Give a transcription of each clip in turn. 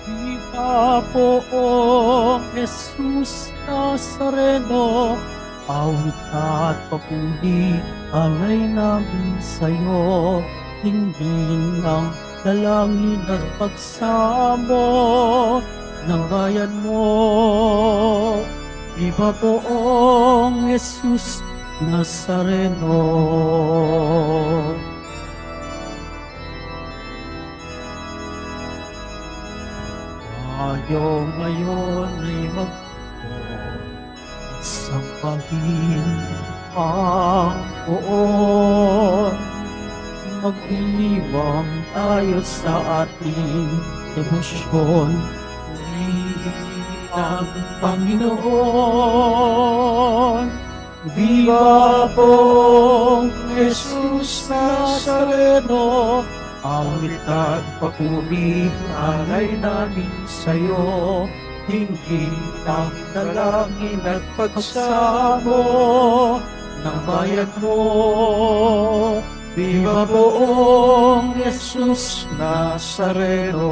Viva poong Jesus Nazareno, awit at papuri alay namin sa'yo, hinggin ng dalangin at pagsamo ng bayan mo. Viva poong Jesus Nazareno. Tayo ngayon ay magpuon at sambahin ang poon. Mag-iwang tayo sa ating debosyon. Purihin ang Panginoon. Viva poong Jesus Nazareno, awit at papuri alay namin sa'yo, hinggin ang dalangin at pagsamo ng bayan mo. Viva poong Jesus Nazareno.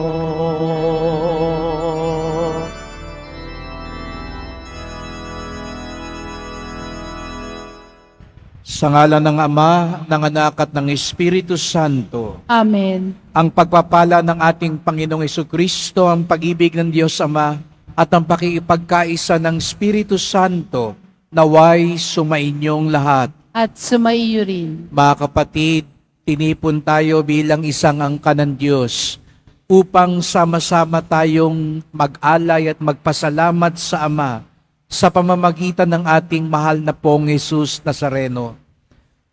Sa ngalan ng Ama, ng Anak at ng Espiritu Santo, Amen. ang pagpapala ng ating Panginoong Jesucristo, ang pag-ibig ng Diyos Ama, at ang pakikipagkaisa ng Espiritu Santo, naway sumainyong lahat. At sumaiyo rin. Mga kapatid, tinipon tayo bilang isang angka ng Diyos upang sama-sama tayong mag-alay at magpasalamat sa Ama sa pamamagitan ng ating mahal na pong Jesus Nazareno.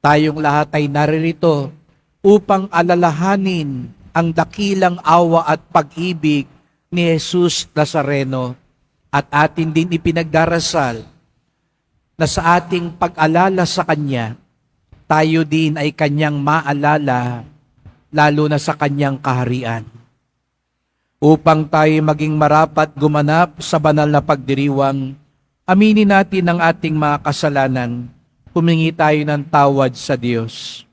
Tayong lahat ay naririto upang alalahanin ang dakilang awa at pag-ibig ni Jesus Nazareno at atin din ipinagdarasal na sa ating pag-alala sa Kanya, tayo din ay Kanyang maalala, lalo na sa Kanyang kaharian. Upang tayo maging marapat gumanap sa banal na pagdiriwang, aminin natin ang ating mga kasalanan, humingi tayo ng tawad sa Diyos.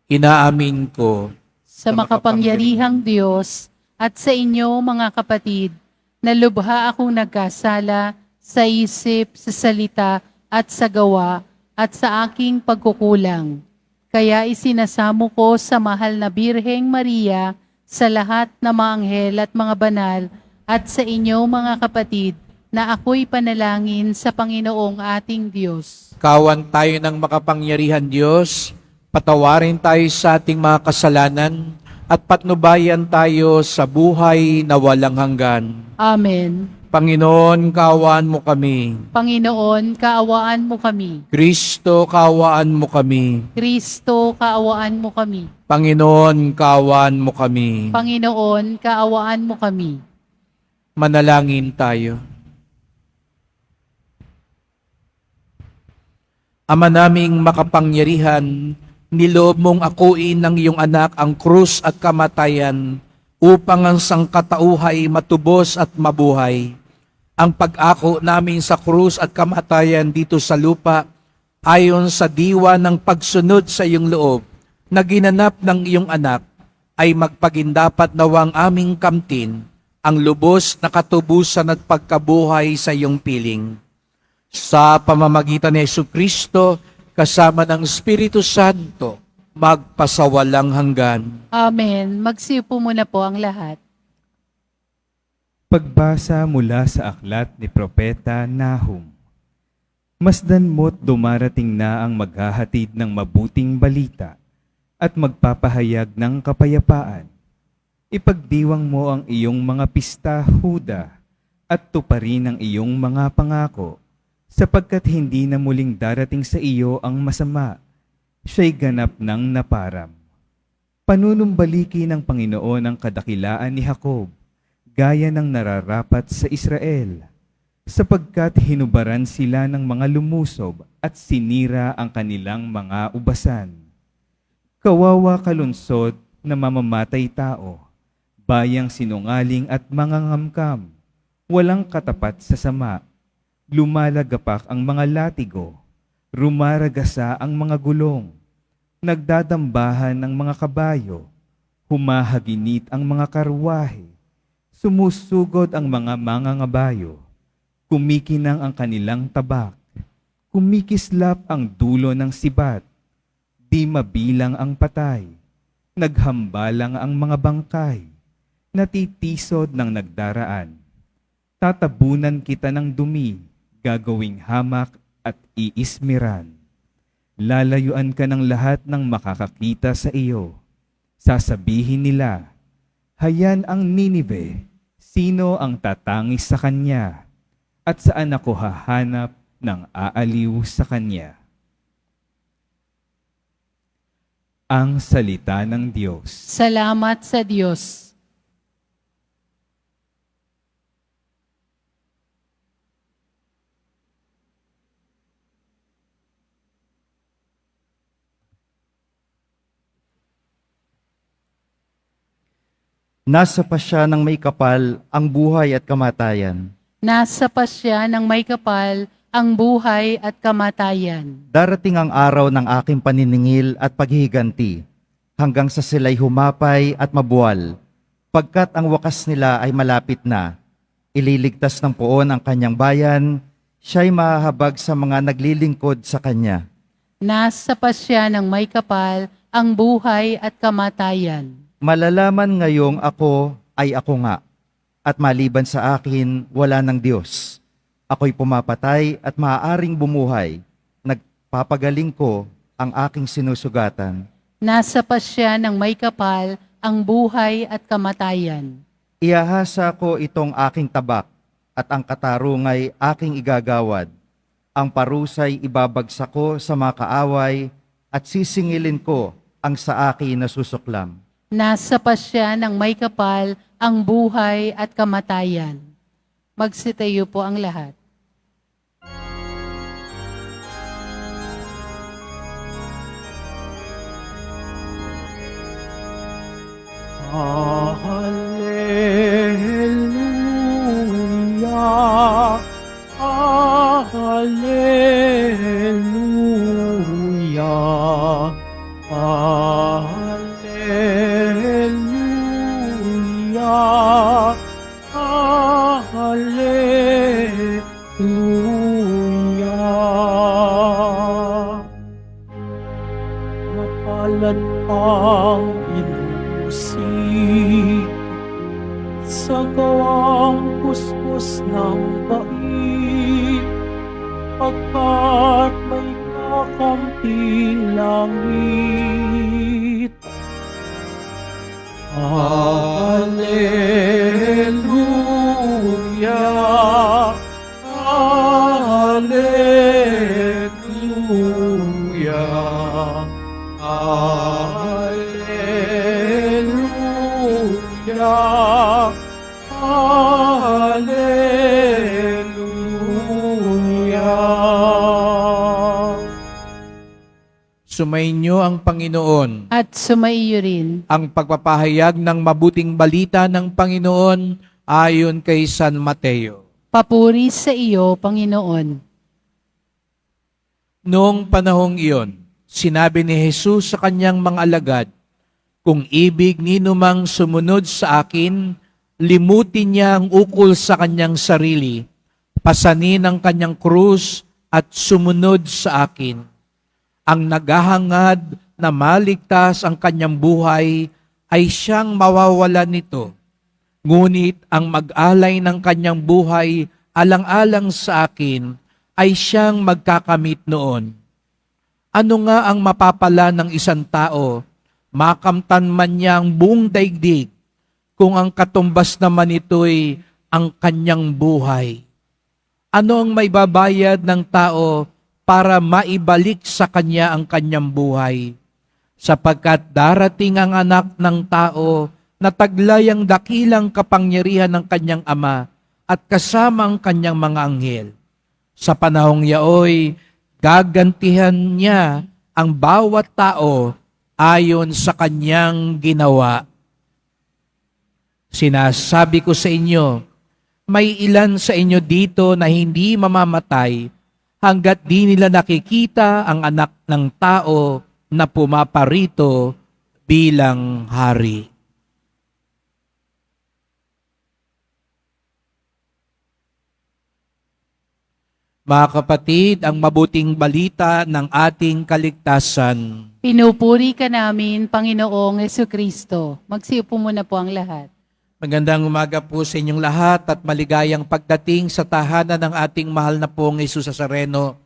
Inaamin ko Sa makapangyarihang Diyos at sa inyo mga kapatid, na lubha akong nagkasala sa isip, sa salita at sa gawa at sa aking pagkukulang. Kaya isinasamo ko sa mahal na Birheng Maria, sa lahat ng mga anghel at mga banal, at sa inyo mga kapatid, na ako'y panalangin sa Panginoong ating Diyos. kawan tayo ng makapangyarihan Diyos, patawarin tayo sa ating mga kasalanan, at patnubayan tayo sa buhay na walang hanggan. Amen. Panginoon, kaawaan mo kami. Panginoon, kaawaan mo kami. Kristo, kaawaan mo kami. Kristo, kaawaan mo kami. Panginoon, kaawaan mo kami. Panginoon, kaawaan mo kami. Manalangin tayo. Ama naming makapangyarihan, niloob mong akuin ng iyong anak ang krus at kamatayan upang ang sangkatauhay matubos at mabuhay. Ang pag-ako namin sa krus at kamatayan dito sa lupa ayon sa diwa ng pagsunod sa iyong loob na ginanap ng iyong anak ay magpagindapat nawang aming kamtin ang lubos na katubusan at pagkabuhay sa iyong piling. Sa pamamagitan ni Jesucristo, kasama ng Espiritu Santo, magpasawalang hanggan. Amen. Magsiupo muna po ang lahat. Pagbasa mula sa aklat ni Propeta Nahum. Masdan mo't dumarating na ang maghahatid ng mabuting balita at magpapahayag ng kapayapaan. Ipagdiwang mo ang iyong mga pista, Huda, at tuparin ang iyong mga pangako, sapagkat hindi na muling darating sa iyo ang masama, siya'y ganap ng naparam. Panunumbaliki ng Panginoon ang kadakilaan ni Jacob, gaya ng nararapat sa Israel, sapagkat hinubaran sila ng mga lumusob at sinira ang kanilang mga ubasan. Kawawa kalunsod na mamamatay tao, bayang sinungaling at mangangamkam, walang katapat sa sama. Lumalagapak ang mga latigo, rumaragasa ang mga gulong, nagdadambahan ang mga kabayo, Humahaginit ang mga karwahe, sumusugod ang mga mangangabayo, kumikinang ang kanilang tabak, kumikislap ang dulo ng sibat, di mabilang ang patay, naghambalang ang mga bangkay, natitisod ng nagdaraan. Tatabunan kita ng dumi, gagawing hamak at iismiran. Lalayuan ka ng lahat ng makakakita sa iyo. Sasabihin nila, hayan ang Ninive, sino ang tatangis sa kanya, at saan ako hahanap ng aaliw sa kanya. Ang salita ng Diyos. Salamat sa Diyos. Nasa pasya ng may kapal ang buhay at kamatayan. Nasa pasya ng may kapal ang buhay at kamatayan. Darating ang araw ng aking paniningil at paghihiganti, hanggang sa sila'y humapay at mabuwal, pagkat ang wakas nila ay malapit na. Ililigtas ng poon ang kanyang bayan, siya'y mahahabag sa mga naglilingkod sa kanya. Nasa pasya ng may kapal ang buhay at kamatayan. Malalaman ngayong ako ay ako nga, at maliban sa akin, wala ng Diyos. Ako'y pumapatay at maaaring bumuhay. Nagpapagaling ko ang aking sinusugatan. Nasa pasya ng may kapal ang buhay at kamatayan. Iahasa ko itong aking tabak, at ang katarungay aking igagawad. Ang parusay ibabagsak ko sa mga kaaway, at sisingilin ko ang sa akin na susuklam. Nasa pasya ng may kapal ang buhay at kamatayan. Magsitayo po ang lahat. Hallelujah, Hallelujah, Hallelujah, Hallelujah. Mapalad ang inusig sa gawang puspos ng bait, pagkat may kakamping langit. Hallelujah, Hallelujah, Hallelujah, Hallelujah. Sumainyo ang Panginoon. At sumaiyo rin. Ang pagpapahayag ng mabuting balita ng Panginoon ayon kay San Mateo. Papuri sa iyo, Panginoon. Noong panahong iyon, sinabi ni Jesus sa kanyang mga alagad, kung ibig ninumang sumunod sa akin, limutin niya ang ukol sa kanyang sarili, pasanin ang kanyang krus at sumunod sa akin. Ang naghahangad na maligtas ang kanyang buhay ay siyang mawawalan nito. Ngunit ang mag-alay ng kanyang buhay alang-alang sa akin ay siyang magkakamit noon. Ano nga ang mapapala ng isang tao, makamtan man niya ang buong daigdig, kung ang katumbas naman ito'y ang kanyang buhay? Ano ang may babayad ng tao para maibalik sa kanya ang kanyang buhay? Sapagkat darating ang anak ng tao na taglay ang dakilang kapangyarihan ng kanyang ama at kasama ang kanyang mga anghel. Sa panahong yaoy, gagantihan niya ang bawat tao ayon sa kanyang ginawa. Sinasabi ko sa inyo, may ilan sa inyo dito na hindi mamamatay hanggat di nila nakikita ang anak ng tao na pumaparito bilang hari. Mga kapatid, ang mabuting balita ng ating kaligtasan. Pinupuri ka namin, Panginoong Jesucristo. Magsiupo muna po ang lahat. Magandang umaga po sa inyong lahat at maligayang pagdating sa tahanan ng ating mahal na pong Jesus Nazareno.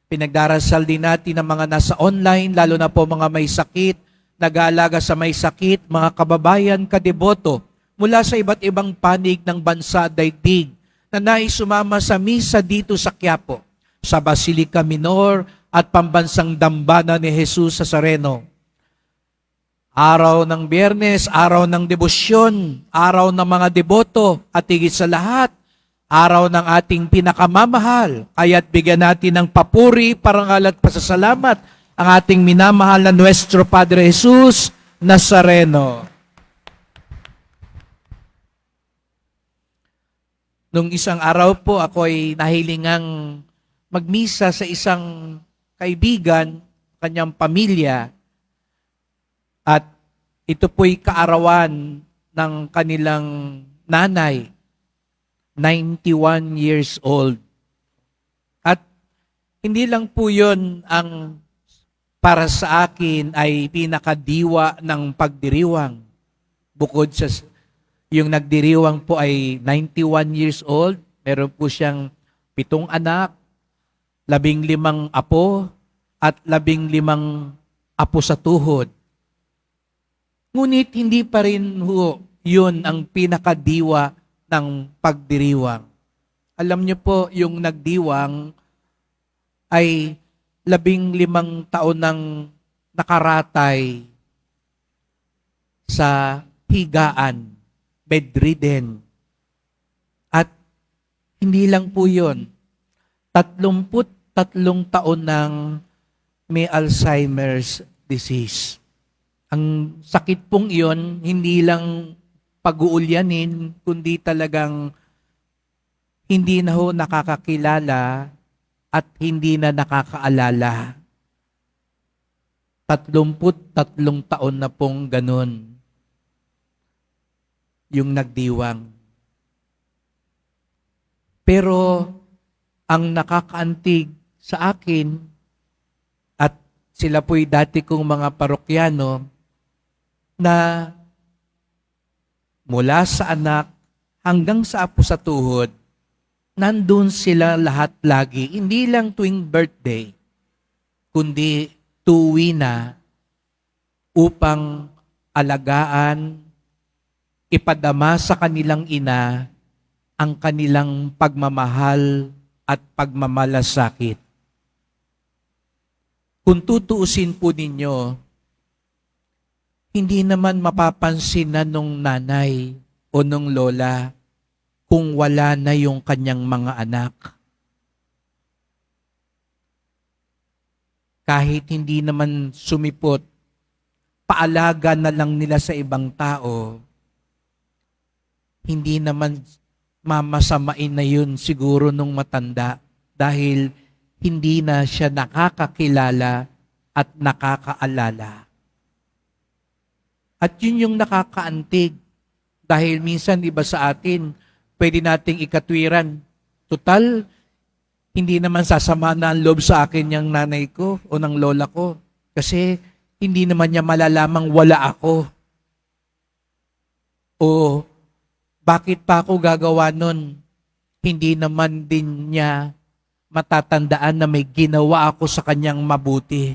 Pinagdarasal din natin ang mga nasa online, lalo na po mga may sakit, nag-aalaga sa may sakit, mga kababayan, kadeboto, mula sa iba't ibang panig ng bansa daigdig, na nais sumama sa misa dito sa Quiapo, sa Basilica Minor at Pambansang Dambana ni Jesus Nazareno. Araw ng Biyernes, araw ng debosyon, araw ng mga deboto, at higit sa lahat, araw ng ating pinakamamahal. Kaya't bigyan natin ng papuri, parangal at pasasalamat ang ating minamahal na Nuestro Padre Jesus Nazareno. Nung isang araw po, ako ay nahilingang magmisa sa isang kaibigan, kanyang pamilya, at ito po'y kaarawan ng kanilang nanay, 91 years old. At hindi lang po yun ang para sa akin ay pinakadiwa ng pagdiriwang. Bukod sa yung nagdiriwang po ay 91 years old, meron po siyang 7 anak, 15 apo, at 15 apo sa tuhod. Ngunit hindi pa rin ho yun ang pinakadiwa ng pagdiriwang. Alam niyo po, yung nagdiwang ay 15 taon nang nakaratay sa higaan, bedridden. At hindi lang po yun, 33 taon nang may Alzheimer's disease. Ang sakit pong iyon, hindi lang pag-uulyanin, kundi talagang hindi na ho nakakakilala at hindi na nakakaalala. 33 taon na pong ganun yung nagdiwang. Pero ang nakakaantig sa akin, at sila po'y dati kong mga parokyano, na mula sa anak hanggang sa apo sa tuhod, nandun sila lahat lagi, hindi lang tuwing birthday, kundi tuwi na upang alagaan, ipadama sa kanilang ina ang kanilang pagmamahal at pagmamalasakit. Kung tutuusin po ninyo, hindi naman mapapansin na nung nanay o nung lola kung wala na yung kanyang mga anak. Kahit hindi naman sumipot, paalaga na lang nila sa ibang tao, hindi naman mamasamain na yun siguro nung matanda dahil hindi na siya nakakakilala at nakakaalala. At yun yung nakakaantig dahil minsan iba sa atin, pwede nating ikatwiran. Total, hindi naman sasama na ang loob sa akin yung nanay ko o ng lola ko kasi hindi naman niya malalamang wala ako. O bakit pa ako gagawa nun? Hindi naman din niya matatandaan na may ginawa ako sa kanyang mabuti.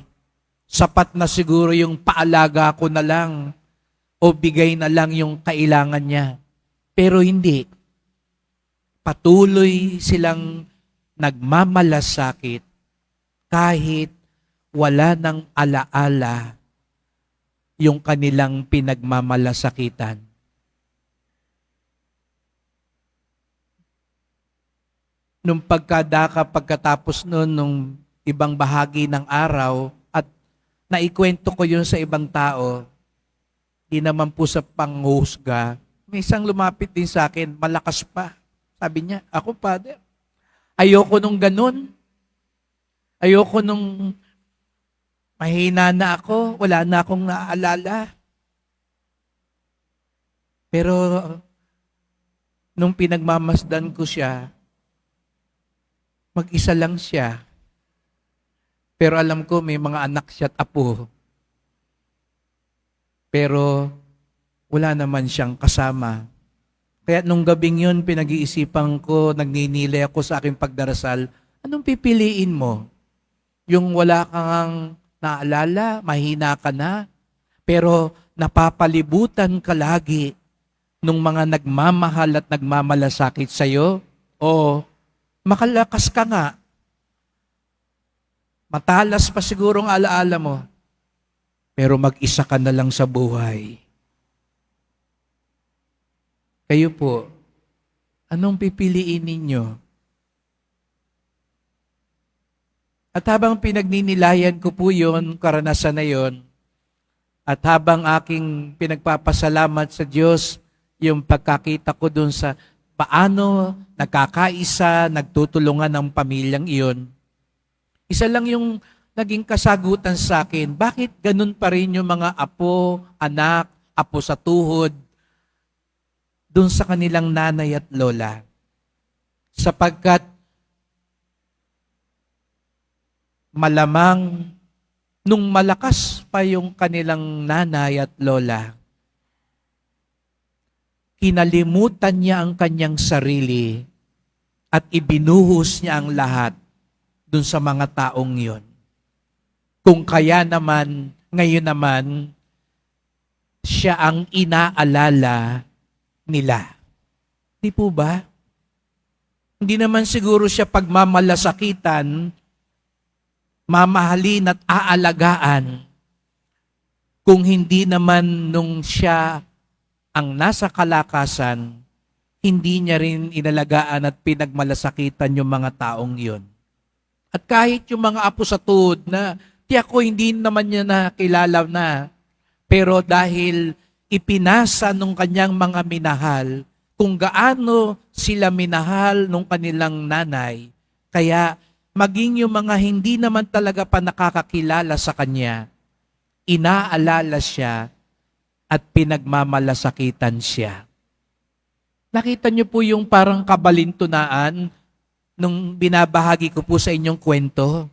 Sapat na siguro yung paalaga ko na lang o bigay na lang yung kailangan niya. Pero hindi. Patuloy silang nagmamalasakit kahit wala ng alaala yung kanilang pinagmamalasakitan. Nung pagkatapos nun, nung ibang bahagi ng araw, at naikwento ko yun sa ibang tao, di naman po sa panghusga, may isang lumapit din sa akin, malakas pa. Sabi niya, ako, Father, ayoko nung ganun. Ayoko nung mahina na ako, wala na akong naaalala. Pero nung pinagmamasdan ko siya, Mag-isa lang siya. Pero alam ko may mga anak siya at apo. Pero wala naman siyang kasama. Kaya nung gabing yun, pinag-iisipan ko, nagninilay ako sa aking pagdarasal, anong pipiliin mo? Yung wala kang naalala, mahina ka na, pero napapalibutan ka lagi nung mga nagmamahal at nagmamalasakit sa'yo? O makalakas ka nga, matalas pa sigurong alaala mo, pero mag-isa ka na lang sa buhay. Kayo po, anong pipiliin ninyo? At habang pinagninilayan ko po yun, karanasan na yun, at habang aking pinagpapasalamat sa Diyos, yung pagkakita ko dun sa paano nagkakaisa, nagtutulungan ng pamilyang iyon, isa lang yung naging kasagutan sa akin, bakit ganun pa rin yung mga apo, anak, apo sa tuhod, dun sa kanilang nanay at lola? Sapagkat malamang nung malakas pa yung kanilang nanay at lola, kinalimutan niya ang kanyang sarili at ibinuhos niya ang lahat dun sa mga taong yon. Kung kaya naman, ngayon naman, siya ang inaalala nila. Di po ba? Hindi naman siguro siya pagmamalasakitan, mamahalin at aalagaan kung hindi naman nung siya ang nasa kalakasan, hindi niya rin inalagaan at pinagmalasakitan yung mga taong yon. At kahit yung mga apo sa tuhod na tiyak ko hindi naman niya nakilala na, pero dahil ipinasa nung kanyang mga minahal kung gaano sila minahal nung kanilang nanay, kaya maging yung mga hindi naman talaga pa nakakakilala sa kanya, inaalala siya at pinagmamalasakitan siya. Nakita niyo po yung parang kabalintunaan nung binabahagi ko po sa inyong kwento.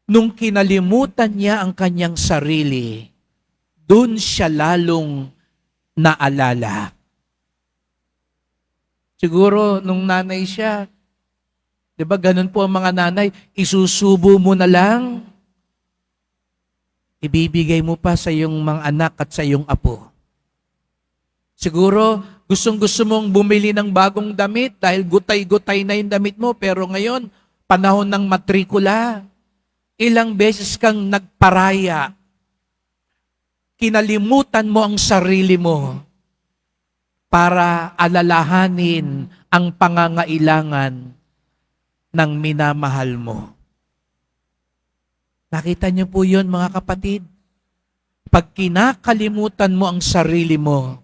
Nung kinalimutan niya ang kanyang sarili, dun siya lalong naalala. Siguro nung nanay siya, di ba ganun po ang mga nanay, isusubo mo na lang, ibibigay mo pa sa iyong mga anak at sa iyong apo. Siguro, gustong-gusto mong bumili ng bagong damit dahil gutay-gutay na yung damit mo, pero ngayon, panahon ng matrikula, ilang beses kang nagparaya, kinalimutan mo ang sarili mo para alalahanin ang pangangailangan ng minamahal mo. Nakita niyo po yun, mga kapatid? Pag kinakalimutan mo ang sarili mo,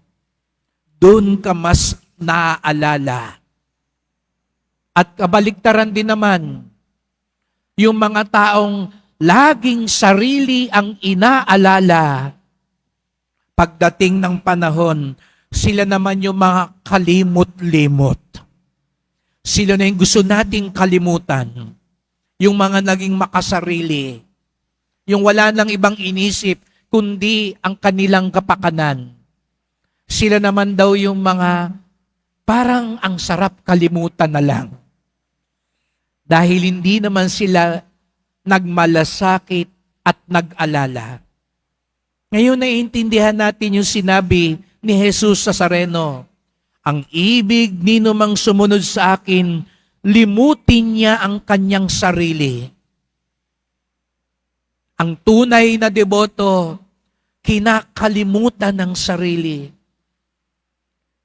doon ka mas naaalala. At kabaligtaran din naman, yung mga taong laging sarili ang inaalala, pagdating ng panahon, sila naman yung mga kalimot-limot. Sila na yung gusto nating kalimutan. Yung mga naging makasarili. Yung wala nang ibang inisip, kundi ang kanilang kapakanan. Sila naman daw yung mga parang ang sarap kalimutan na lang. Dahil hindi naman sila nagmalasakit at nag-alala. Ngayon naiintindihan natin yung sinabi ni Jesus Nazareno, ang ibig nino mang sumunod sa akin, limutin niya ang kanyang sarili. Ang tunay na deboto, kinakalimutan ng sarili.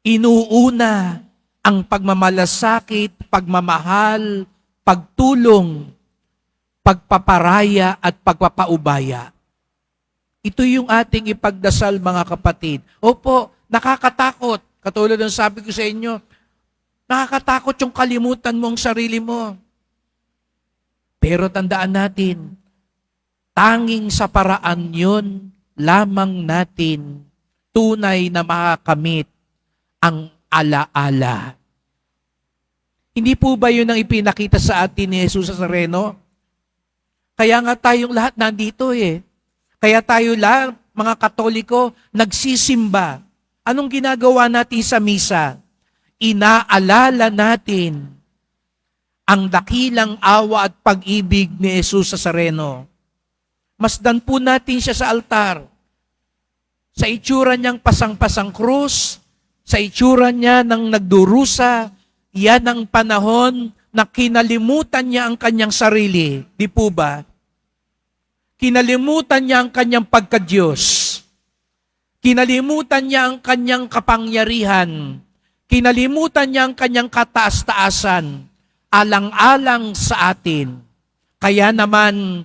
Inuuna ang pagmamalasakit, pagmamahal, pagtulong, pagpaparaya at pagpapaubaya. Ito yung ating ipagdasal, mga kapatid. Opo, nakakatakot. Katulad ng sabi ko sa inyo, nakakatakot yung kalimutan mo ang sarili mo. Pero tandaan natin, tanging sa paraan yun, lamang natin tunay na makakamit ang alaala. Hindi po ba yun ang ipinakita sa atin ni Jesus Nazareno? Kaya nga tayong lahat nandito eh. Kaya tayo lahat, mga Katoliko, nagsisimba. Anong ginagawa natin sa misa? Inaalala natin ang dakilang awa at pag-ibig ni Jesus Nazareno. Masdan po natin siya sa altar. Sa itsura niyang pasang-pasang krus, sa itsura niya ng nagdurusa, yan ang panahon na kinalimutan niya ang kanyang sarili. Di po ba? Kinalimutan niya ang kanyang pagka-Diyos. Kinalimutan niya ang kanyang kapangyarihan. Kinalimutan niya ang kanyang kataas-taasan. Alang-alang sa atin. Kaya naman,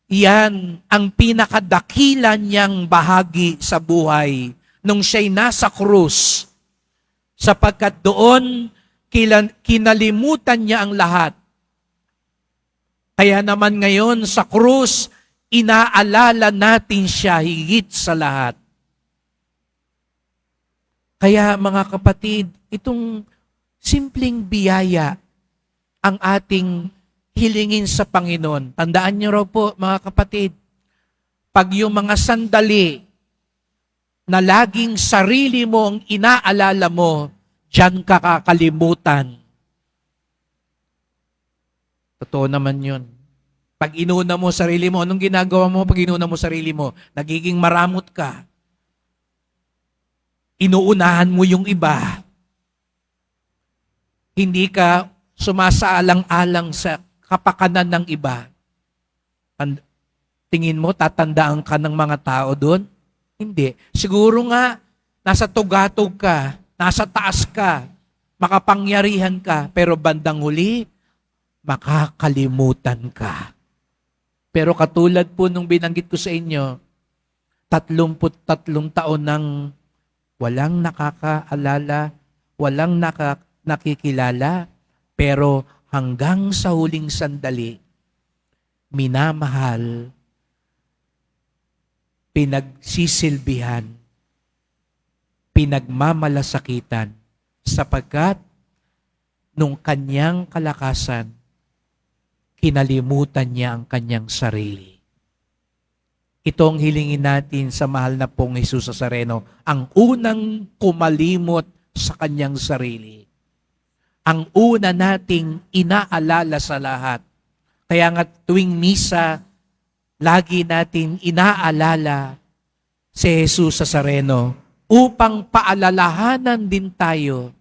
yan ang pinakadakila niyang bahagi sa buhay nung siya'y nasa krus. Sapagkat doon, kinalimutan niya ang lahat. Kaya naman ngayon sa krus, inaalala natin siya higit sa lahat. Kaya mga kapatid, itong simpleng biyaya ang ating hilingin sa Panginoon. Tandaan niyo raw po mga kapatid, pag yung mga sandali na laging sarili mo ang inaalala mo, diyan ka kakalimutan. Totoo naman yun. Pag inuna mo sarili mo, anong ginagawa mo pag inuna mo sarili mo? Nagiging maramot ka. Inuunahan mo yung iba. Hindi ka sumasaalang-alang sa kapakanan ng iba. Tingin mo, tatandaan ka ng mga tao doon? Hindi. Siguro nga, nasa tugatog ka, nasa taas ka, makapangyarihan ka, pero bandang huli, makakalimutan ka. Pero katulad po nung binanggit ko sa inyo, 33 taon nang walang nakakaalala, walang nakikilala, pero hanggang sa huling sandali, minamahal, pinagsisilbihan, pinagmamalasakitan, sapagkat nung kanyang kalakasan, kinalimutan niya ang kanyang sarili. Ito ang hilingin natin sa mahal na pong Jesus Nazareno, ang unang kumalimot sa kanyang sarili. Ang una nating inaalala sa lahat. Kaya nga tuwing misa, lagi natin inaalala si Jesus Nazareno upang paalalahanan din tayo.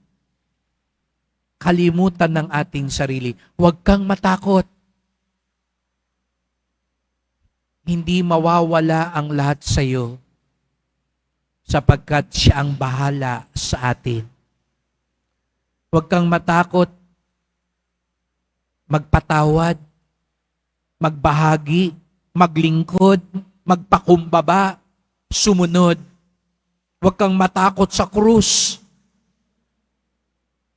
Kalimutan ng ating sarili. Huwag kang matakot. Hindi mawawala ang lahat sa iyo sapagkat siya ang bahala sa atin. Huwag kang matakot, magpatawad, magbahagi, maglingkod, magpakumbaba, sumunod. Huwag kang matakot sa krus.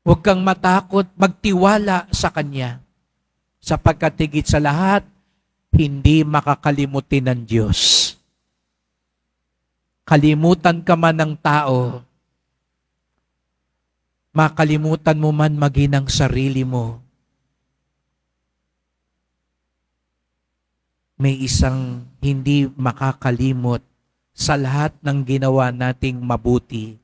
Huwag kang matakot, magtiwala sa Kanya. Sapagkat higit sa lahat, hindi makakalimutin ng Diyos. Kalimutan ka man ng tao, makalimutan mo man maging ang sarili mo. May isang hindi makakalimot sa lahat ng ginawa nating mabuti.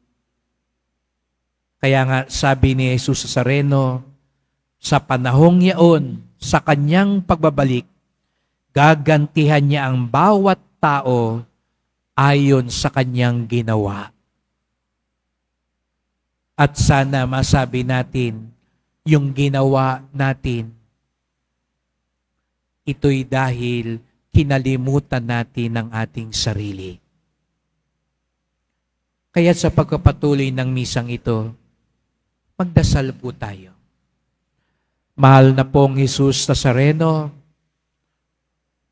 Kaya nga sabi ni Jesus Nazareno, sa panahong yaon, sa kanyang pagbabalik, gagantihan niya ang bawat tao ayon sa kanyang ginawa. At sana masabi natin, yung ginawa natin, ito'y dahil kinalimutan natin ang ating sarili. Kaya sa pagpapatuloy ng misang ito, magdasal po tayo. Mahal na pong Jesus Nazareno,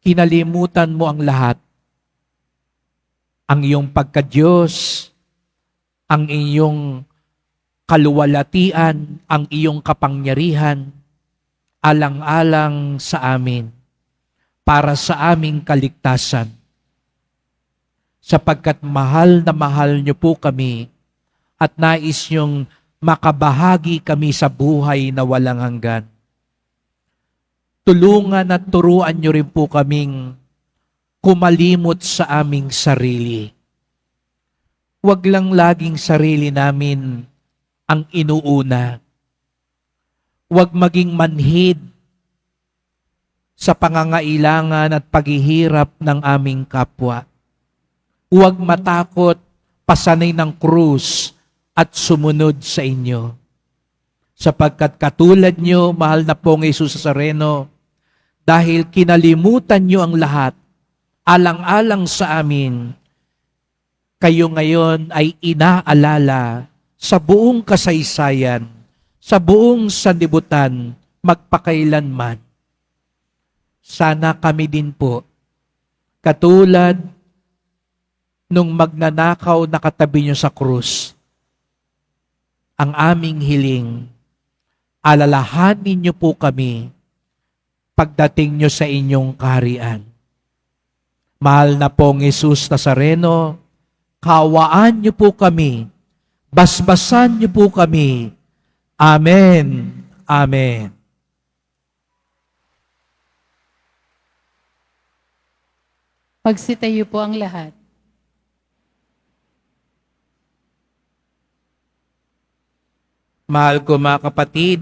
kinalimutan mo ang lahat. Ang iyong pagka-Diyos, ang iyong kaluwalhatian, ang iyong kapangyarihan, alang-alang sa amin, para sa aming kaligtasan. Sapagkat mahal na mahal niyo po kami at nais niyong makabahagi kami sa buhay na walang hanggan. Tulungan at turuan niyo rin po kaming kumalimot sa aming sarili. Huwag lang laging sarili namin ang inuuna. Huwag maging manhid sa pangangailangan at paghihirap ng aming kapwa. Huwag matakot pasanay ng krus at sumunod sa inyo. Sapagkat katulad nyo, mahal na pong Jesus Nazareno, dahil kinalimutan nyo ang lahat, alang-alang sa amin, kayo ngayon ay inaalala sa buong kasaysayan, sa buong sanlibutan, magpakailanman. Sana kami din po, katulad nung magnanakaw na katabi nyo sa krus, ang aming hiling, alalahanin nyo po kami pagdating nyo sa inyong kaharian. Mahal na pong Jesus Nazareno, kawaan nyo po kami, basbasan nyo po kami. Amen. Amen. Magsitayo po ang lahat. Mahal ko mga kapatid,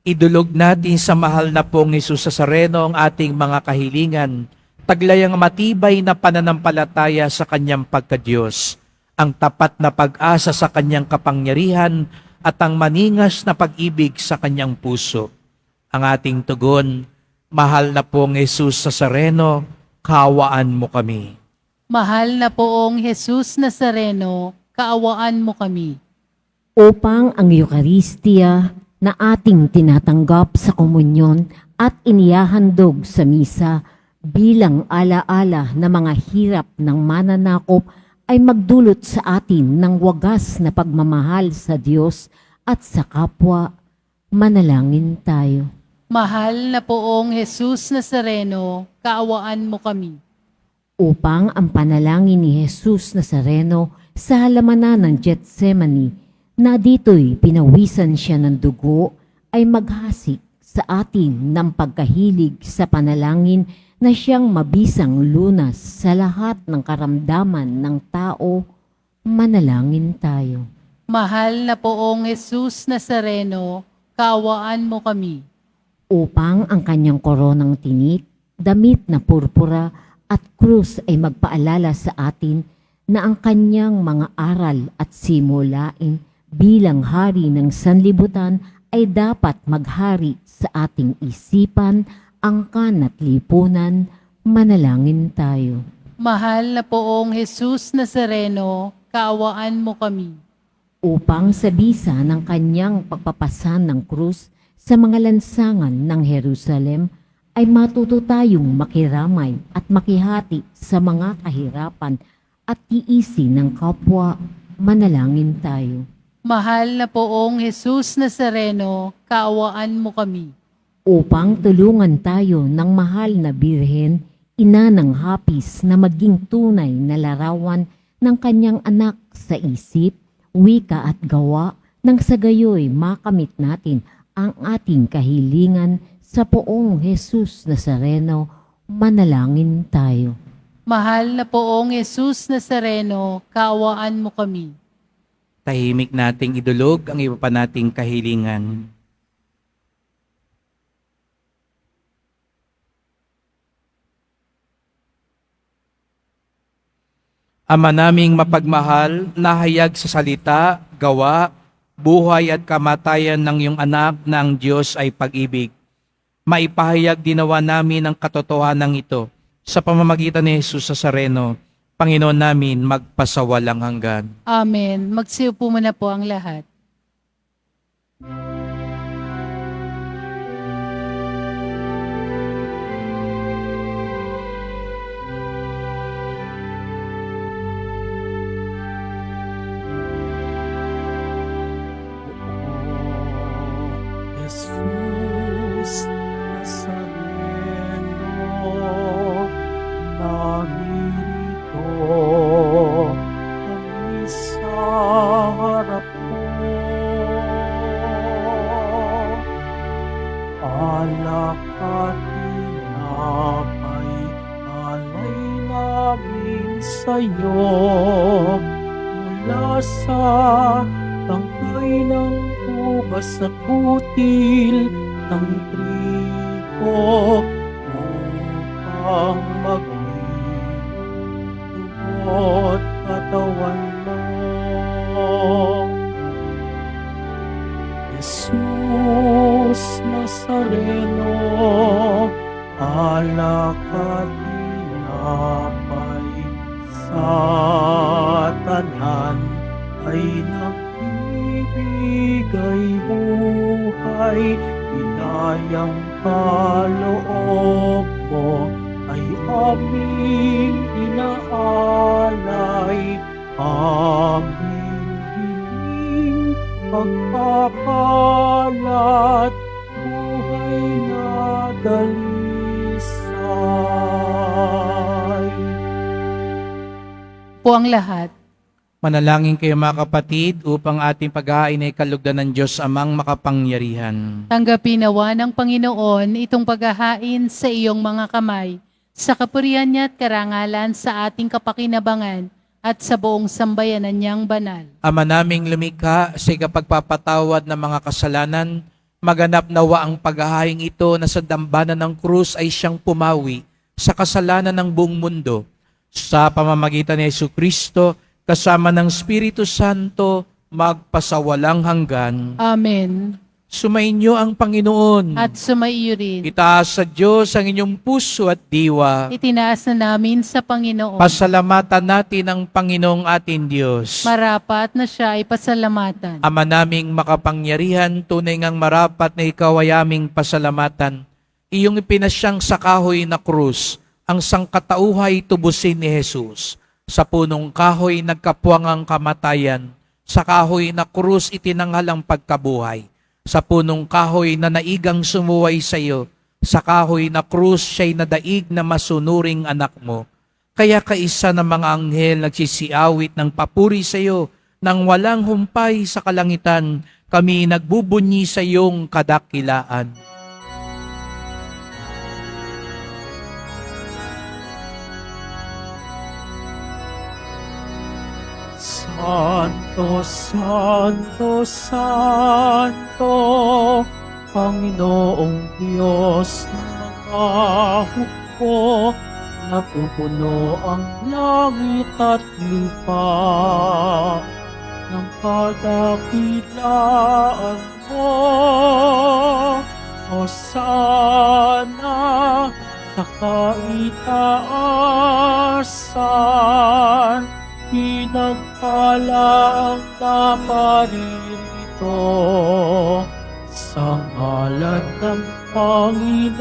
idulog natin sa mahal na pong Jesus Nazareno ang ating mga kahilingan, taglayang matibay na pananampalataya sa kanyang pagkadiyos, ang tapat na pag-asa sa kanyang kapangyarihan at ang maningas na pag-ibig sa kanyang puso. Ang ating tugon, mahal na pong Jesus Nazareno, kaawaan mo kami. Mahal na poong Jesus Nazareno, kaawaan mo kami. Upang ang Eucharistia na ating tinatanggap sa komunyon at inihahandog sa misa bilang alaala na mga hirap ng mananakop ay magdulot sa atin ng wagas na pagmamahal sa Diyos at sa kapwa. Manalangin tayo. Mahal na poong Jesus Nazareno, kaawaan mo kami. Upang ang panalangin ni Jesus Nazareno sa halamanan ng Getsemani na dito'y pinawisan siya ng dugo ay maghasik sa atin ng pagkahilig sa panalangin na siyang mabisang lunas sa lahat ng karamdaman ng tao. Manalangin tayo. Mahal na poong Jesus Nazareno, kaawaan mo kami. Upang ang kanyang koronang tinik, damit na purpura at krus ay magpaalala sa atin na ang kanyang mga aral at simulain bilang hari ng sanlibutan ay dapat maghari sa ating isipan, angkan at lipunan. Manalangin tayo. Mahal na poong Jesus Nazareno, kaawaan mo kami. Upang sa bisa ng kanyang pagpapasan ng krus sa mga lansangan ng Jerusalem, ay matuto tayong makiramay at makihati sa mga kahirapan at tiisin ng kapwa. Manalangin tayo. Mahal na poong Jesus Nazareno, kaawaan mo kami. Upang tulungan tayo ng mahal na Birhen, ina ng hapis na maging tunay na larawan ng kanyang anak sa isip, wika at gawa, nang sa gayoy makamit natin ang ating kahilingan sa poong Jesus Nazareno. Manalangin tayo. Mahal na poong Jesus Nazareno, kaawaan mo kami. Tahimik nating idulog ang iba pa nating kahilingan. Ama naming mapagmahal, nahayag sa salita, gawa, buhay at kamatayan ng iyong anak na ang Diyos ay pag-ibig. Maipahayag dinawa namin ang katotohanan ito sa pamamagitan ni Jesus Nazareno, Panginoon namin, magpasawalang hanggan. Amen. Magsiupo muna po ang lahat. Jesus Nazareno, narito kami sa harap mo. katinapay, alay namin sa'yo. Mula sa tangkay ng ubas at butil ng trigo, upang maging dugo't katawan mo. Jesus Nazareno, alak at tinapay, sa tanan ay nagbibigay buhay, inayang kaloob mo ay aming inaalay, aming hiling pagpapala't buhay na dalisay. Po ang lahat. Manalangin kayo mga kapatid upang ating pag-ain ay kalugdan ng Diyos amang makapangyarihan. Tanggapin nawa ng Panginoon itong paghahain sa iyong mga kamay, sa kapurihan niya at karangalan sa ating kapakinabangan at sa buong sambayanan niyang banal. Ama naming lumikha sa ikapagpapatawad ng mga kasalanan, maganap nawa ang paghahaing ito na sa dambana ng krus ay siyang pumawi sa kasalanan ng buong mundo. Sa pamamagitan ni Jesucristo, kasama ng Espiritu Santo, magpasawalang hanggan. Amen. Sumainyo ang Panginoon. At sumaiyo rin. Itaas sa Diyos ang inyong puso at diwa. Itinaas na namin sa Panginoon. Pasalamatan natin ang Panginoong ating Diyos. Marapat na siya ay pasalamatan. Ama naming makapangyarihan, tunay ngang marapat na ikaw ay aming pasalamatan. Iyong ipinasyang sa kahoy na krus, ang sangkatauhay tubusin ni Jesus. Sa punong kahoy nagkapuwang ang kamatayan, sa kahoy na krus itinanghal ang pagkabuhay. Sa punong kahoy na naigang sumuway sa iyo, sa kahoy na krus siya'y nadaig na masunuring anak mo. Kaya kaisa ng mga anghel nagsisiawit ng papuri sa iyo, nang walang humpay sa kalangitan, kami nagbubunyi sa iyong kadakilaan. Santo, Santo, Santo, Panginoong Diyos ng mga hukbo, napupuno ang langit at lupa ng kadakilaan mo. Hosana sa kaitaasan, pinagpala ang naparirito sa ngalan ng Panginoon.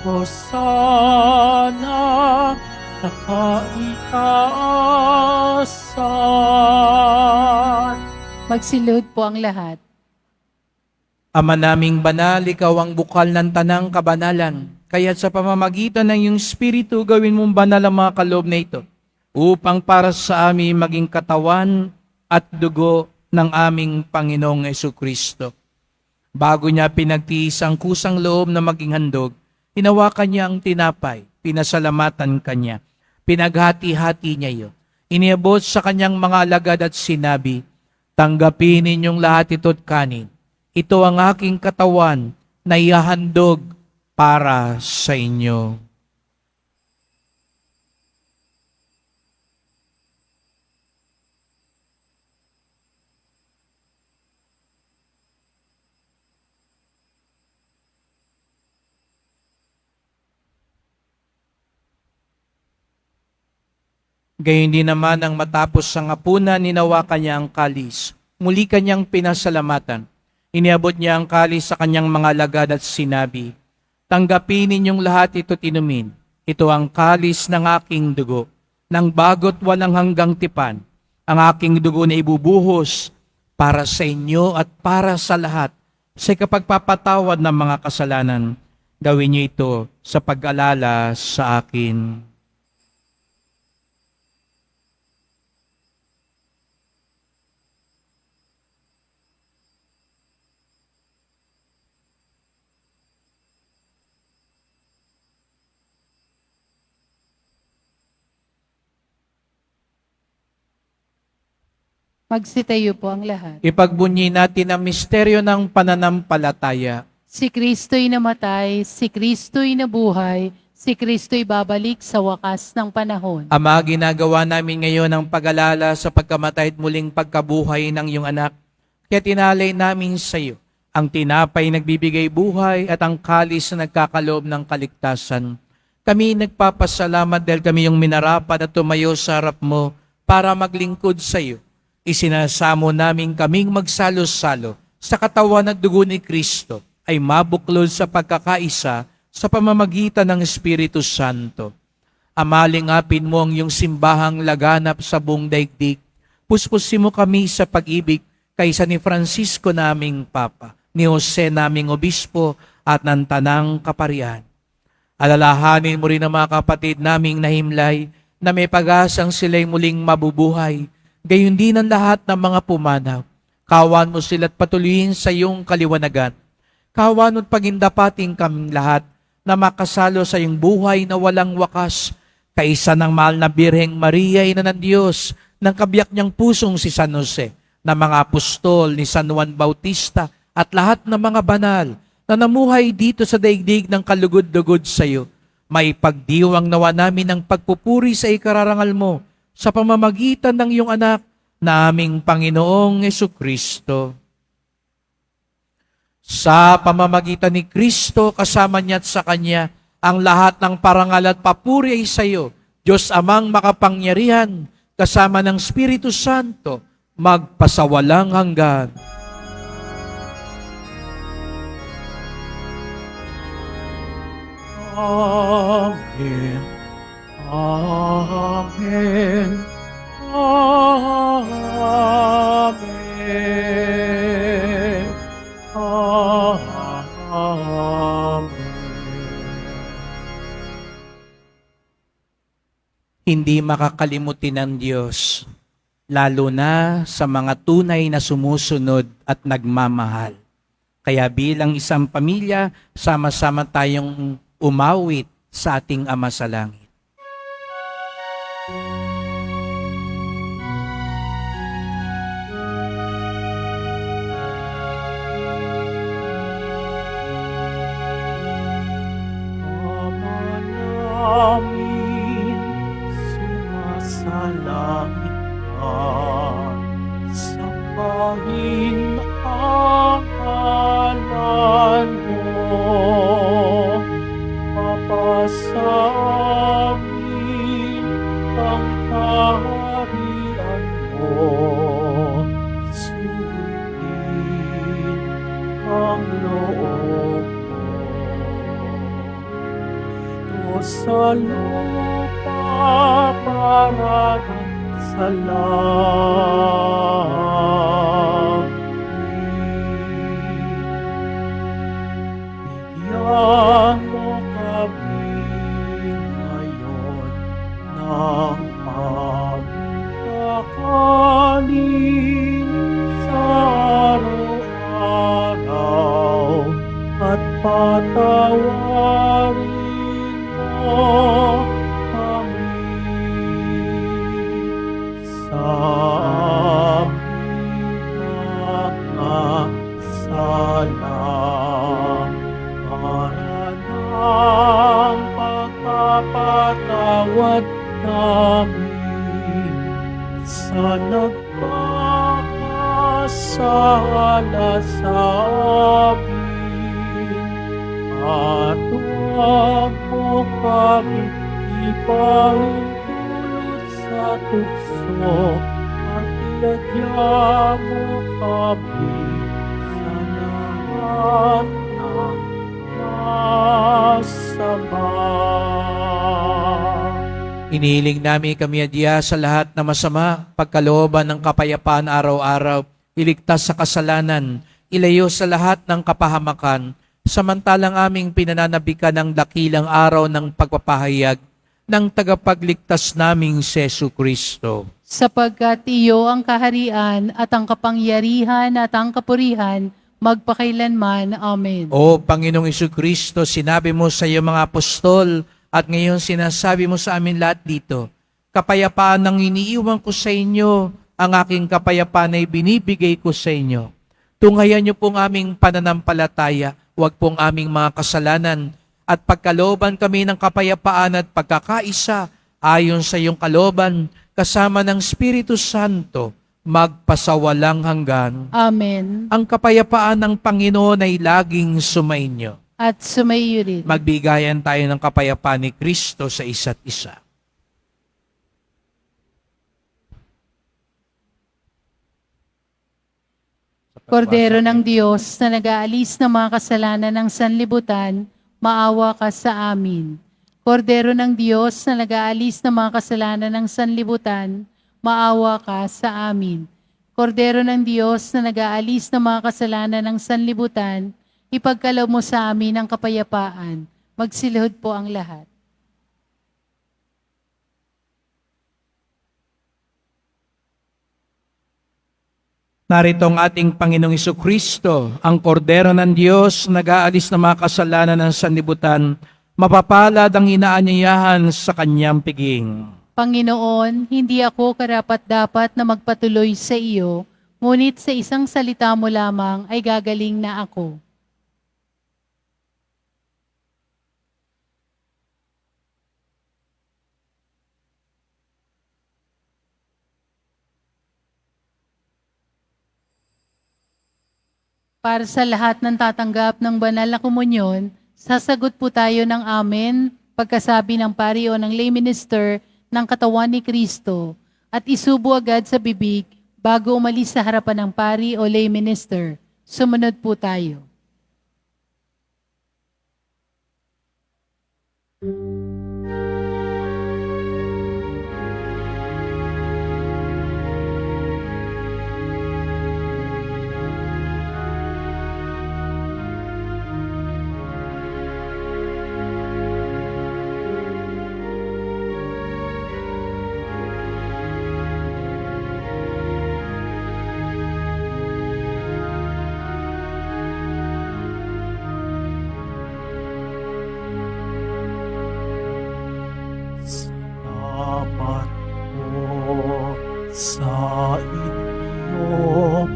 Hosana sa kaitaasan. Magsilod po ang lahat. Ama naming banal, ikaw ang bukal ng tanang kabanalan. Kaya't sa pamamagitan ng iyong Espiritu, gawin mong banal ang mga kaloob na ito, upang para sa amin maging katawan at dugo ng aming Panginoong Jesucristo. Bago niya pinagtiis ang kusang loob na maging handog, hinawakan niya ang tinapay, pinasalamatan kanya, pinaghati-hati niya iyon. Iniabot sa kanyang mga alagad at sinabi, "Tanggapin ninyong lahat ito't kanin. Ito ang aking katawan na ihahandog para sa inyo." Gayon din naman ang matapos sa ngapunan, ninawakan niya ang kalis. Muli kanyang pinasalamatan. Iniabot niya ang kalis sa kanyang mga alagad at sinabi, "Tanggapin ninyong lahat ito't inumin. Ito ang kalis ng aking dugo, ng bago't walang hanggang tipan. Ang aking dugo na ibubuhos para sa inyo at para sa lahat sa kapagpapatawad ng mga kasalanan. Gawin niyo ito sa pag-alala sa akin." Magsitayo po ang lahat. Ipagbunyi natin ang misteryo ng pananampalataya. Si Kristo'y namatay, si Kristo'y nabuhay, si Kristo'y babalik sa wakas ng panahon. Ama, ginagawa namin ngayon ang pag-alala sa pagkamatay at muling pagkabuhay ng iyong anak. Kaya tinalay namin sa iyo ang tinapay nagbibigay buhay at ang kalis na nagkakaloob ng kaligtasan. Kami nagpapasalamat dahil kami yung minarapat at tumayo sa harap mo para maglingkod sa iyo. Isinasamo namin kaming magsalo-salo sa katawan at dugo ni Kristo ay mabuklod sa pagkakaisa sa pamamagitan ng Espiritu Santo. Amalingapin mo ang iyong simbahang laganap sa buong daigdig. Puspusin mo kami sa pag-ibig kaysa ni Francisco naming Papa, ni Jose naming Obispo at ng Tanang Kaparian. Alalahanin mo rin ang mga kapatid naming nahimlay na may pag-asang sila'y muling mabubuhay. Gayon din ang lahat ng mga pumanaw. Kawan mo sila't patuloyin sa iyong kaliwanagan. Kawan mo't pagindapating kaming lahat na makasalo sa iyong buhay na walang wakas. Kaisa ng mahal na Birheng Maria, Ina ng Diyos, ng kabiyak niyang pusong si San Jose, na mga apostol ni San Juan Bautista at lahat ng mga banal na namuhay dito sa daigdig ng kalugod-lugod sa iyo. May pagdiwang nawa namin ng pagpupuri sa ikararangal mo sa pamamagitan ng iyong anak na aming Panginoong Jesucristo. Sa pamamagitan ni Kristo, kasama niya at sa Kanya, ang lahat ng parangal at papuri ay sa iyo, Diyos Amang makapangyarihan, kasama ng Espiritu Santo, magpasawalang hanggan. Amen. Amen. Amen. Amen. Hindi makakalimutin ng Diyos, lalo na sa mga tunay na sumusunod at nagmamahal. Kaya bilang isang pamilya, sama-sama tayong umawit sa ating Ama sa Langit. Ama namin, sumasalangit ka, sambahin ang ngalan mo, papasamin ang kaharian mo, sundin ang loob mo. Ito sa lupa para sa langit. Bigyan mo kami ngayon ng aming kakanin sa araw-araw at patawarin mo kami sa aming mga sala para ng pagpapatawad namin sa nagpapasala sa amin. At huwag mo kami ipahintulot sa tukso at iadya mo kami sa lahat ng masama. Inihiling namin kami adya sa lahat na masama, pagkalooban ng kapayapaan araw-araw, iligtas sa kasalanan, ilayo sa lahat ng kapahamakan, samantalang aming pinananabikan ng dakilang araw ng pagpapahayag ng tagapagligtas naming si Jesucristo. Sapagkat iyo ang kaharian at ang kapangyarihan at ang kapurihan magpakailanman. Amen. O Panginoong Jesucristo, sinabi mo sa iyong mga apostol at ngayon sinasabi mo sa amin lahat dito, kapayapaan ang iniiwan ko sa inyo, ang aking kapayapaan ay binibigay ko sa inyo. Tunghayan niyo pong aming pananampalataya, huwag pong aming mga kasalanan, at pagkalooban kami ng kapayapaan at pagkakaisa ayon sa iyong kalooban, kasama ng Espiritu Santo, magpasawalang hanggan. Amen. Ang kapayapaan ng Panginoon ay laging sumainyo. At sumaiyo rin. Magbigayan tayo ng kapayapaan ni Kristo sa isa't isa. Kordero ng Diyos na nag-aalis ng mga kasalanan ng sanlibutan, maawa ka sa amin. Kordero ng Diyos na nag-aalis ng mga kasalanan ng sanlibutan, maawa ka sa amin. Kordero ng Diyos na nag-aalis ng mga kasalanan ng sanlibutan, ipagkaloob mo sa amin ang kapayapaan. Magsilhod po ang lahat. Narito ang ating Panginoong Kristo, ang kordero ng Diyos, nag-aalis ng mga kasalanan ng sanlibutan, mapapalad ang inaanyayahan sa kanyang piging. Panginoon, hindi ako karapat-dapat na magpatuloy sa iyo, ngunit sa isang salita mo lamang ay gagaling na ako. Para sa lahat ng tatanggap ng banal na komunyon, sasagot po tayo ng amen pagkasabi ng pari o ng lay minister ng katawan ni Kristo at isubo agad sa bibig bago umalis sa harapan ng pari o lay minister. Sumunod po tayo. Salamat po sa inyo,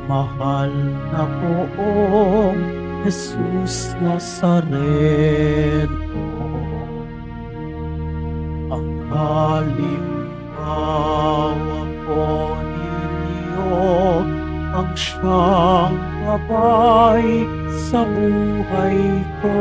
mahal na poong Jesus Nazareno. Ang halimbawa po ninyo, ang siyang gabay sa buhay ko.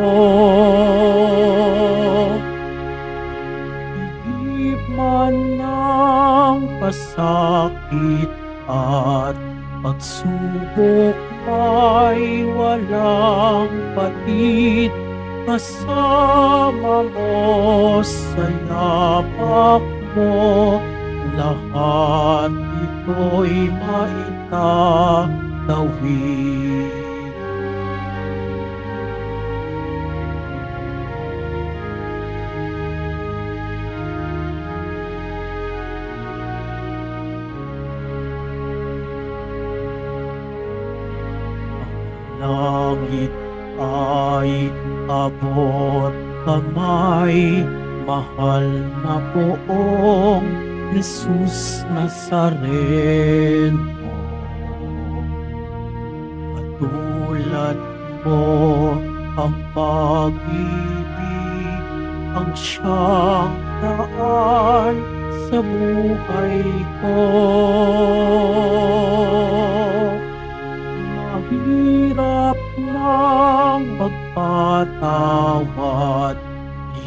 Higit man ng pasakit at pagsubok ay walang patid, kasama mo sa yapak mo, lahat ito'y maitatawid. Langit ay abot kamay, mahal na poong Jesus Nazareno. Katulad mo ang pag-ibig, ang siyang daan sa buhay ko. Mahirap nang magpatawad,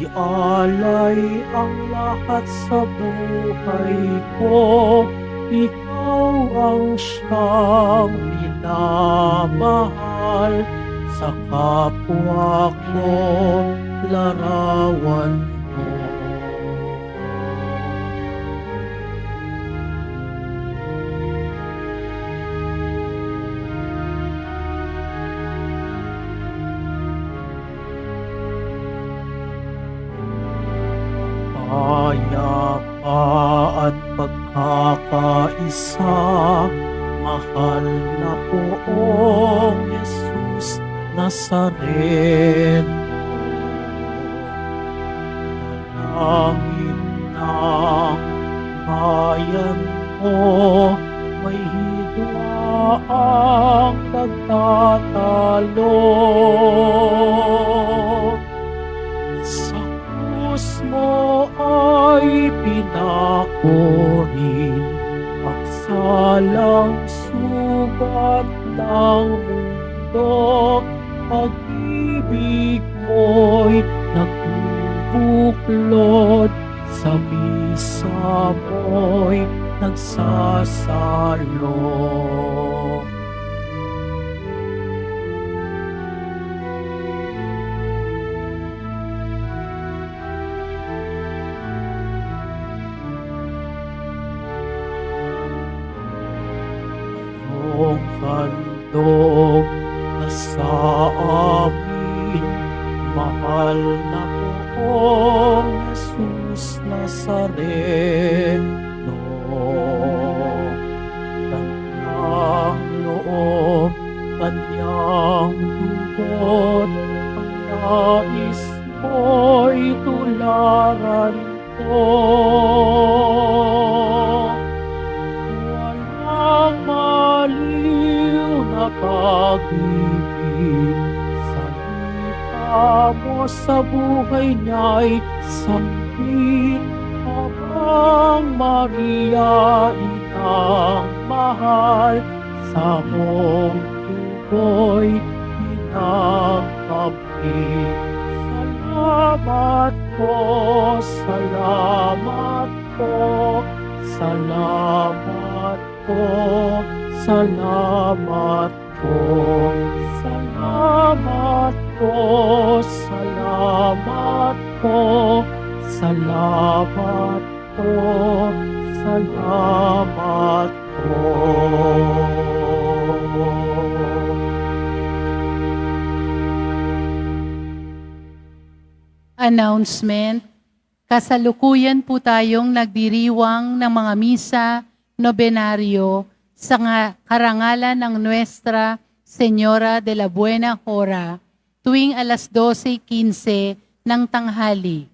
ialay ang lahat sa buhay ko. Ikaw ang siyang minamahal, sa kapwa ko larawan mo. Kapayapaan pagkakaisa, mahal na poong Jesus Nazareno. Dalangin ng bayan mo, ang nagtatalo. Sa krus mo ay pinakorin ang salang sugat ng mundo. Pag-ibig mo'y nagbubuklod, sa misa mo'y nagsasalo. Ang handog na sa amin, mahal na Poong Jesus Nazareno. Kanyang loob, kanyang dugot, ang nais mo'y tularan ko. Walang maliw na pag-ibig, salita mo sa buhay niya'y sambit. Habang Maria inang mahal, sa mong dugo'y pinagkapit. Salamat po, salamat po, salamat po, salamat po, salamat po, salamat po, salamat po, salamat po. Announcement. Kasalukuyan po tayong nagdiriwang ng mga misa nobenaryo sa karangalan ng Nuestra Señora de la Buena Hora tuwing alas 12:15 ng tanghali.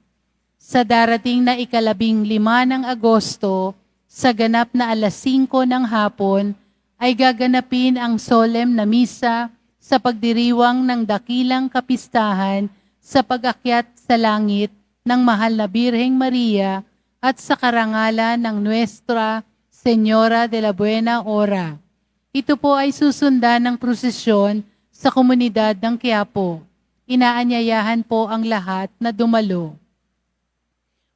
Sa darating na ika-15 ng Agosto, sa ganap na alas 5 ng hapon, ay gaganapin ang solemn na misa sa pagdiriwang ng dakilang kapistahan sa pag-akyat sa langit ng Mahal na Birheng Maria at sa karangalan ng Nuestra Señora de la Buena Hora. Ito po ay susundan ng prosesyon sa komunidad ng Quiapo. Inaanyayahan po ang lahat na dumalo.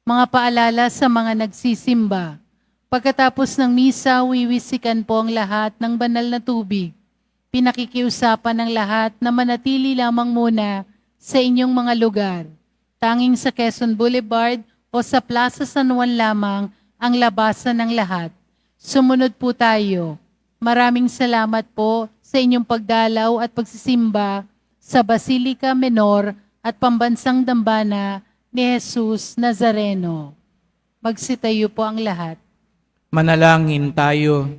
Mga paalala sa mga nagsisimba. Pagkatapos ng misa, wiwisikan po ang lahat ng banal na tubig. Pinakikiusapan ng lahat na manatili lamang muna sa inyong mga lugar. Tanging sa Quezon Boulevard o sa Plaza San Juan lamang ang labasan ng lahat. Sumunod po tayo. Maraming salamat po sa inyong pagdalaw at pagsisimba sa Basilica Menor at Pambansang Dambana ni Jesus Nazareno. Magsitayo po ang lahat. Manalangin tayo.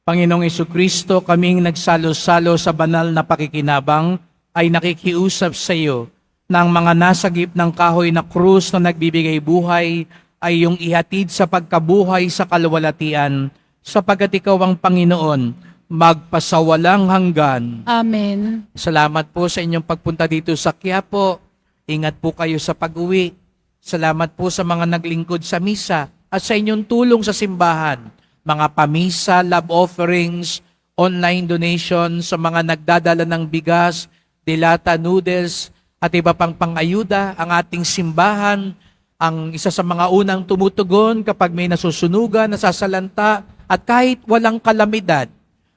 Panginoong Jesucristo, kaming nagsalo-salo sa banal na pakikinabang ay nakikiusap sa iyo na ang mga nasagip ng kahoy na krus na nagbibigay buhay ay iyong ihatid sa pagkabuhay sa kaluwalhatian, sapagkat ikaw ang Panginoon, magpasawalang hanggan. Amen. Salamat po sa inyong pagpunta dito sa Quiapo. Ingat po kayo sa pag-uwi. Salamat po sa mga naglingkod sa misa at sa inyong tulong sa simbahan. Mga pamisa, love offerings, online donation sa mga nagdadala ng bigas, dilata, noodles, at iba pang pangayuda. Ang ating simbahan, ang isa sa mga unang tumutugon kapag may nasusunugan, nasasalanta, at kahit walang kalamidad.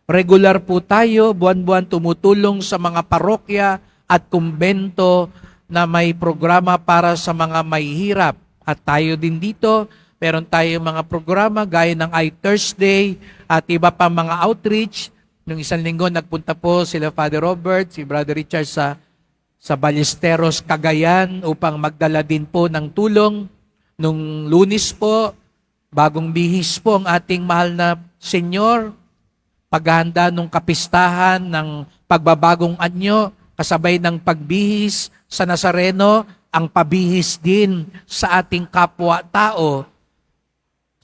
Regular po tayo, buwan-buwan tumutulong sa mga parokya at kumbento na may programa para sa mga mahihirap. At tayo din dito, meron tayong mga programa gaya ng iThursday at iba pa mga outreach. Nung isang linggo, nagpunta po sila Father Robert, si Brother Richard sa Ballesteros, Cagayan upang magdala din po ng tulong. Nung Lunes po, bagong bihis po ang ating mahal na Senyor. Paghahanda nung kapistahan ng pagbabagong anyo, kasabay ng pagbihis sa Nazareno, ang pabihis din sa ating kapwa-tao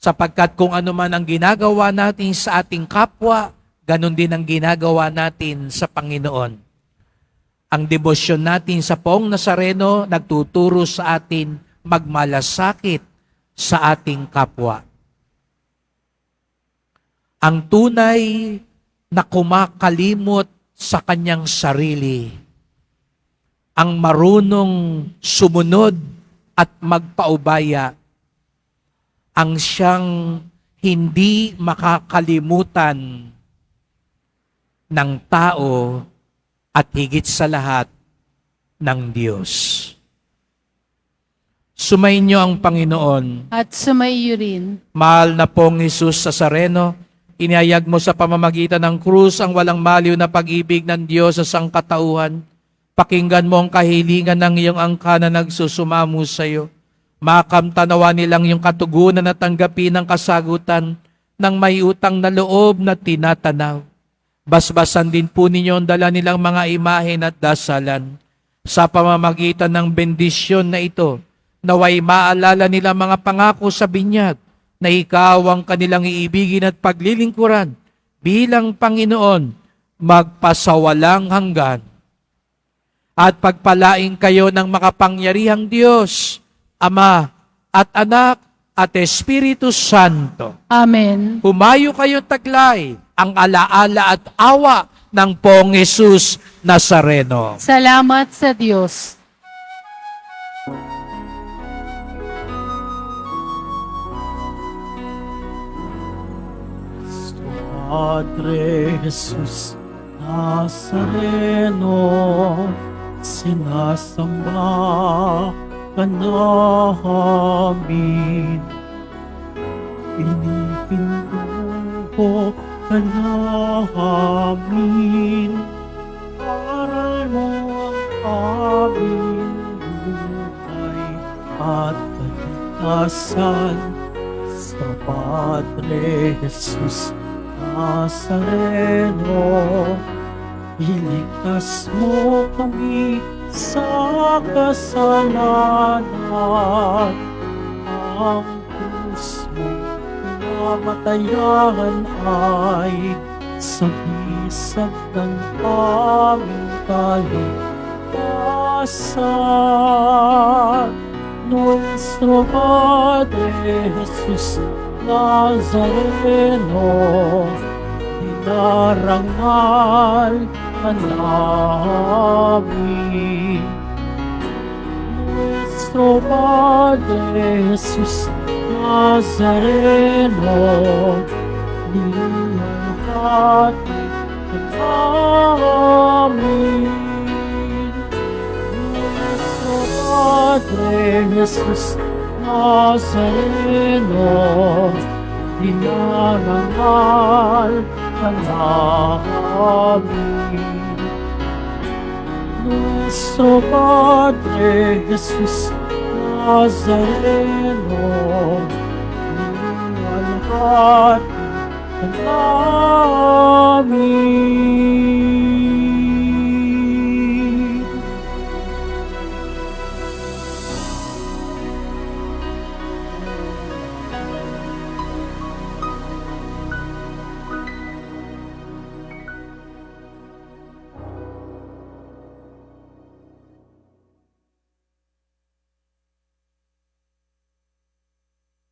Sapagkat kung ano man ang ginagawa natin sa ating kapwa, ganun din ang ginagawa natin sa Panginoon. Ang debosyon natin sa Poong Nazareno nagtuturo sa atin magmalasakit sa ating kapwa. Ang tunay na kumakalimot sa kanyang sarili, ang marunong sumunod at magpaubaya, ang siyang hindi makakalimutan ng tao at higit sa lahat ng Diyos. Sumainyo ang Panginoon. At sumaiyo rin. Mahal na pong Jesus Nazareno, inihayag mo sa pamamagitan ng krus ang walang maliw na pag-ibig ng Diyos sa sangkatauhan. Pakinggan mo ang kahilingan ng iyong angka na nagsusumamo sa iyo. Makamtanawa nilang iyong katugunan at tanggapin ang kasagutan ng may utang na loob na tinatanaw. Basbasan din po ninyo ang dala nilang mga imahen at dasalan. Sa pamamagitan ng bendisyon na ito, naway maalala nila mga pangako sa binyag na ikaw ang kanilang iibigin at paglilingkuran bilang Panginoon magpasawalang hanggan. At pagpalain kayo ng makapangyarihang Diyos, Ama at Anak at Espiritu Santo. Amen. Humayo kayo taglay ang alaala at awa ng Poong Jesus Nazareno. Salamat sa Diyos. Padre Jesus Nazareno, sinasamba ka namin. Pinipinduho ka namin. Aral mo ang aming buhay at kaligtasan sa Padre Jesus Nazareno. Iligtas mo kami sa kasalanan. Ang krus mo pinamatayan ay sagisag ng aming kaligtasan. Nuestro Padre Jesus Nazareno, dinarangal ka namin. Nuestro Padre Jesus Nazareno, nilalhati ka namin. Nuestro Padre Jesus Nazareno, dinarangal ka namin. Nuestro Padre Jesus Nazareno, nilalhati ka namin.